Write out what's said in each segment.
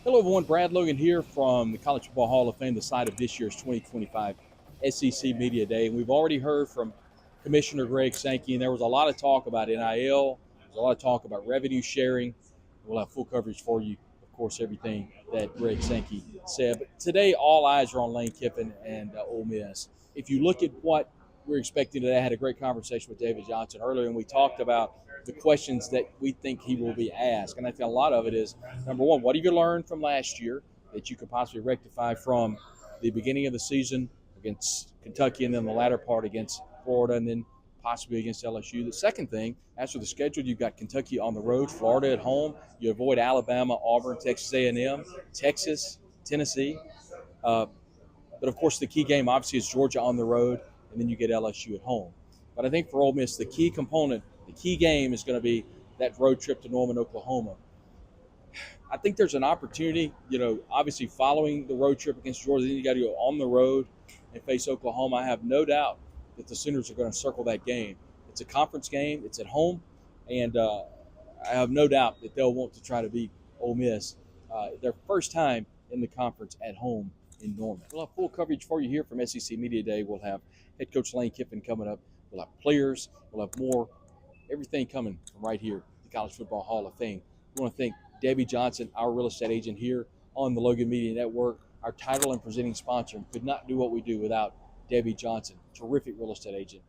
Hello, everyone. Brad Logan here from the College Football Hall of Fame, the site of this year's 2025 SEC Media Day. And we've already heard from Commissioner Greg Sankey, and there was a lot of talk about NIL. There's a lot of talk about revenue sharing. We'll have full coverage for you, of course, everything that Greg Sankey said. But today, all eyes are on Lane Kiffin and Ole Miss. If you look at what we're expecting today, I had a great conversation with David Johnson earlier, and we talked about the questions that we think he will be asked. And I think a lot of it is, number one, what have you learned from last year that you could possibly rectify from the beginning of the season against Kentucky and then the latter part against Florida and then possibly against LSU? The second thing, as for the schedule, you've got Kentucky on the road, Florida at home. You avoid Alabama, Auburn, Texas A&M, Texas, Tennessee. But, of course, the key game obviously is Georgia on the road, and then you get LSU at home. But I think for Ole Miss, the key component, the key game is going to be that road trip to Norman, Oklahoma. I think there's an opportunity, obviously following the road trip against Georgia, then you got to go on the road and face Oklahoma. I have no doubt that the Sooners are going to circle that game. It's a conference game. It's at home. And I have no doubt that they'll want to try to beat Ole Miss their first time in the conference at home in Norman. We'll have full coverage for you here from SEC Media Day. We'll have head coach Lane Kiffin coming up. We'll have players. We'll have more, everything coming from right here, the College Football Hall of Fame. We want to thank Debbie Johnson, our real estate agent here on the Logan Media Network, our title and presenting sponsor. Could not do what we do without Debbie Johnson, terrific real estate agent.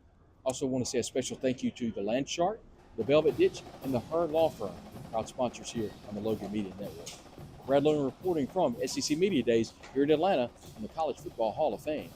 Also want to say a special thank you to the Land Shark, the Velvet Ditch, and the Hearn Law Firm, proud sponsors here on the Logan Media Network. Brad Logan reporting from SEC Media Days here in Atlanta on the College Football Hall of Fame.